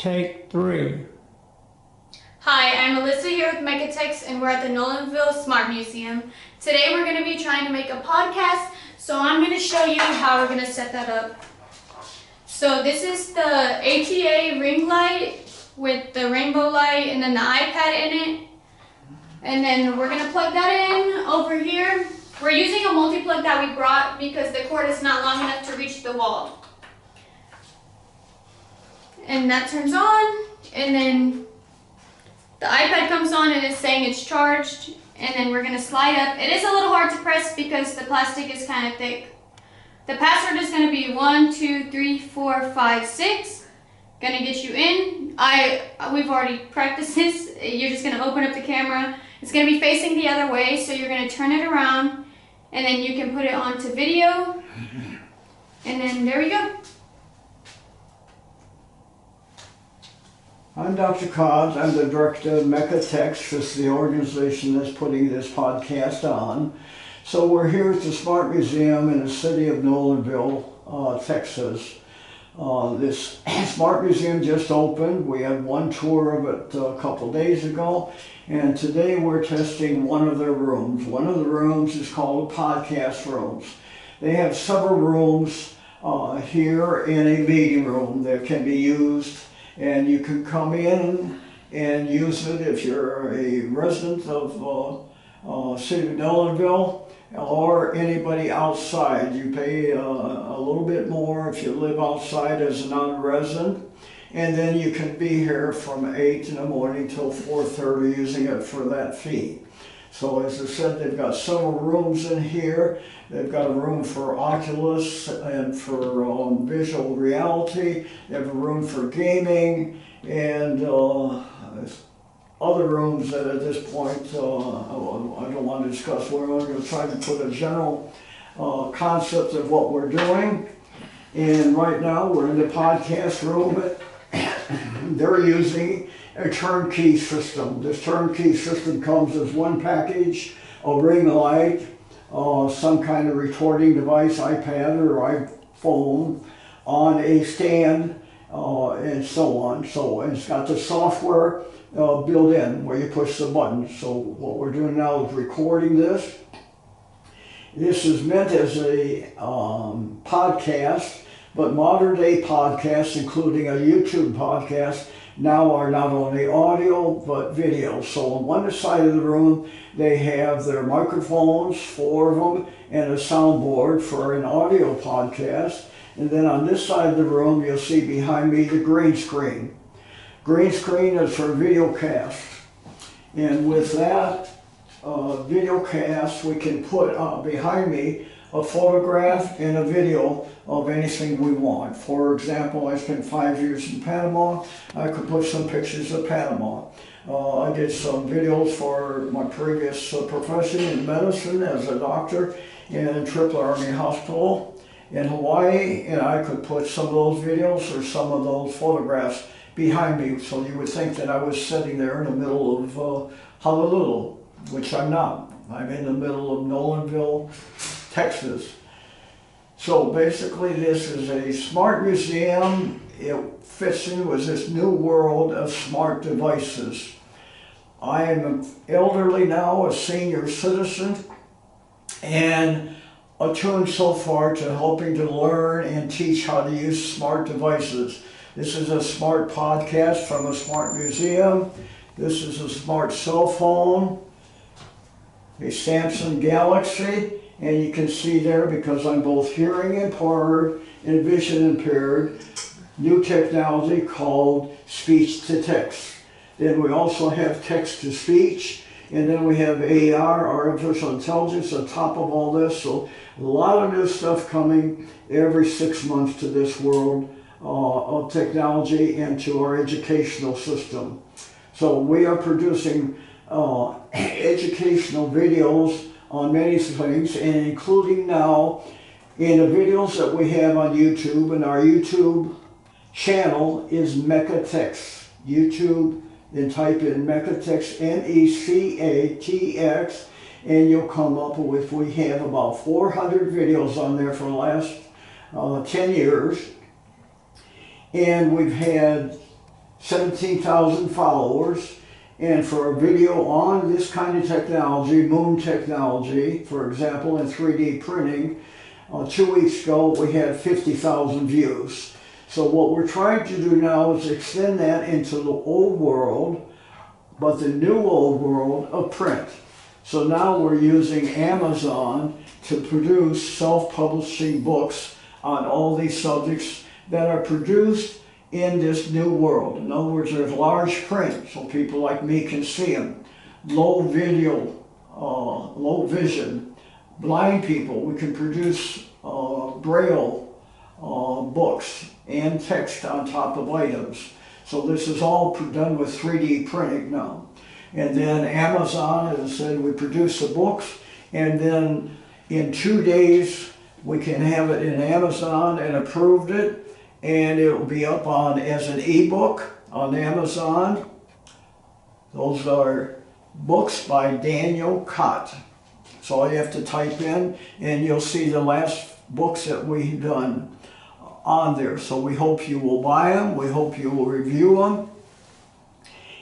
Take 3. Hi, I'm Alyssa here with MECATX and we're at the Nolanville Smart Museum. Today we're going to be trying to make a podcast, so I'm going to show you how we're going to set that up. So this is the ATA ring light with the rainbow light and then the iPad in it. And then we're going to plug that in over here. We're using a multi-plug that we brought because the cord is not long enough to reach the wall. And that turns on, and then the iPad comes on and it's saying it's charged, and then we're going to slide up. It is a little hard to press because the plastic is kind of thick. The password is going to be 1 2 3 4 5 6. Going to get you in. We've already practiced this. You're just going to open up the camera. It's going to be facing the other way, so you're going to turn it around, and then you can put it onto video, and then there we go. I'm Dr. Cobbs. I'm the director of MECATX. This is the organization that's putting this podcast on. So we're here at the Smart Museum in the city of Nolanville, Texas. This Smart Museum just opened. We had one tour of it a couple days ago, and today we're testing one of their rooms. One of the rooms is called podcast rooms. They have several rooms here in a meeting room that can be used. And you can come in and use it if you're a resident of City of Nolanville or anybody outside. You pay a little bit more if you live outside as a non-resident. And then you can be here from 8 in the morning till 4:30 using it for that fee. So as I said, they've got several rooms in here. They've got a room for Oculus and for visual reality. They have a room for gaming and other rooms that at this point I don't want to discuss. We're going to try to put a general concept of what we're doing. And right now we're in the podcast room. They're using a turnkey system. This turnkey system comes as one package, a ring light, some kind of recording device, iPad or iPhone, on a stand, and so on. So it's got the software built in where you push the button. So what we're doing now is recording this. This is meant as a podcast, but modern day podcasts, including a YouTube podcast, now are not only audio but video. So on one side of the room they have their microphones, 4 of them, and a soundboard for an audio podcast. And then on this side of the room you'll see behind me the green screen. Green screen is for video cast. And with that video cast we can put behind me a photograph and a video of anything we want. For example, I spent 5 years in Panama. I could put some pictures of Panama. I did some videos for my previous profession in medicine as a doctor in Triple Army Hospital in Hawaii, and I could put some of those videos or some of those photographs behind me, so you would think that I was sitting there in the middle of Honolulu, which I'm not. I'm in the middle of Nolanville, Texas. So basically this is a smart museum. It fits in with this new world of smart devices. I am elderly now, a senior citizen, and attuned so far to helping to learn and teach how to use smart devices. This is a smart podcast from a smart museum. This is a smart cell phone, a Samsung Galaxy. And you can see there, because I'm both hearing impaired and vision impaired, new technology called speech to text. Then we also have text to speech, and then we have AR, artificial intelligence, on top of all this. So a lot of new stuff coming every 6 months to this world of technology and to our educational system. So we are producing educational videos on many things, and including now in the videos that we have on YouTube, and our YouTube channel is MECATX. YouTube, then type in MECATX, MECATX, and you'll come up with, we have about 400 videos on there for the last 10 years. And we've had 17,000 followers. And for a video on this kind of technology, moon technology, for example, in 3D printing, 2 weeks ago we had 50,000 views. So what we're trying to do now is extend that into the old world, but the new old world of print. So now we're using Amazon to produce self-publishing books on all these subjects that are produced in this new world. In other words, there's large print, so people like me can see them. Low vision, blind people, we can produce Braille books and text on top of items. So this is all done with 3D printing now. And then Amazon, as I said, we produce the books, and then in 2 days we can have it in Amazon and approved it, and it will be up on as an ebook on Amazon. Those are books by Daniel Cott. So all you have to type in, and you'll see the last books that we've done on there. So we hope you will buy them, we hope you will review them,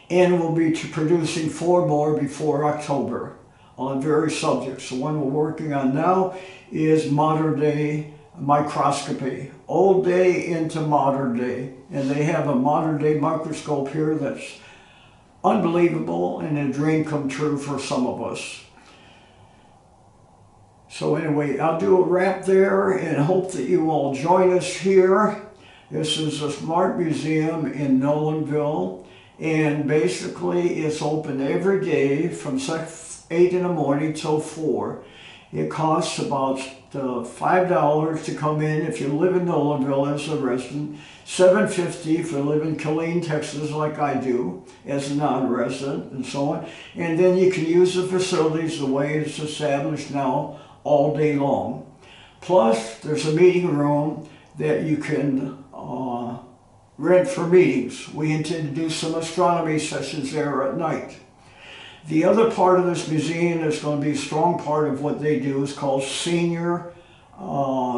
and we'll be producing 4 more before October on various subjects. The one we're working on now is modern day microscopy, old day into modern day. And they have a modern day microscope here that's unbelievable and a dream come true for some of us. So anyway, I'll do a wrap there and hope that you all join us here. This is a Smart Museum in Nolanville, and basically it's open every day from 8 in the morning till 4. It costs about $5 to come in if you live in Nolanville as a resident, $7.50 if you live in Killeen, Texas, like I do, as a non-resident, and so on. And then you can use the facilities the way it's established now all day long. Plus, there's a meeting room that you can rent for meetings. We intend to do some astronomy sessions there at night. The other part of this museum that's going to be a strong part of what they do is called Senior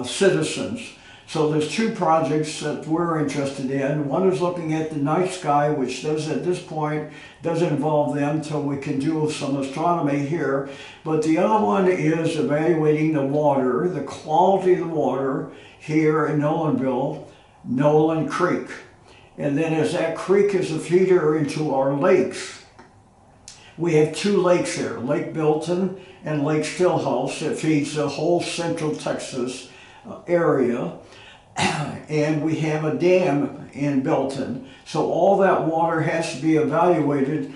Citizens. So there's 2 projects that we're interested in. One is looking at the night sky, which does at this point doesn't involve them until we can do some astronomy here. But the other one is evaluating the water, the quality of the water here in Nolanville, Nolan Creek. And then as that creek is a feeder into our lakes, we have 2 lakes here, Lake Bilton and Lake Stillhouse, that feeds the whole central Texas area. And we have a dam in Bilton. So all that water has to be evaluated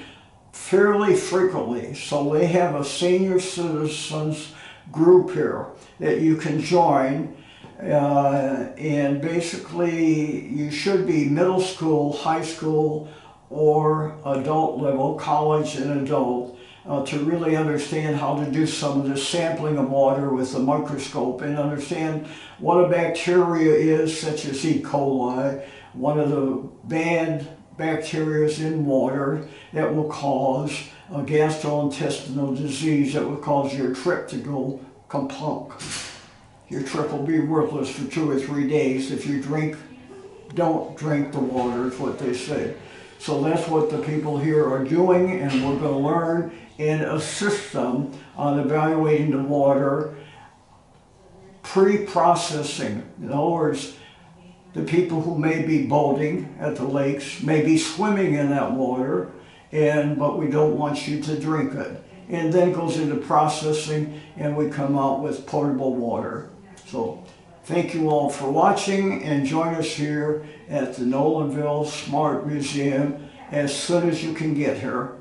fairly frequently. So they have a senior citizens group here that you can join. And basically you should be middle school, high school, or adult level, college and adult, to really understand how to do some of the sampling of water with a microscope and understand what a bacteria is, such as E. coli, one of the bad bacteria in water that will cause a gastrointestinal disease that will cause your trip to go kapunk. Your trip will be worthless for 2 or 3 days if you don't drink the water, is what they say. So that's what the people here are doing, and we're going to learn and assist them on evaluating the water pre-processing. In other words, the people who may be boating at the lakes may be swimming in that water, but we don't want you to drink it. And then it goes into processing, and we come out with potable water. So thank you all for watching, and join us here at the Nolanville Smart Museum as soon as you can get here.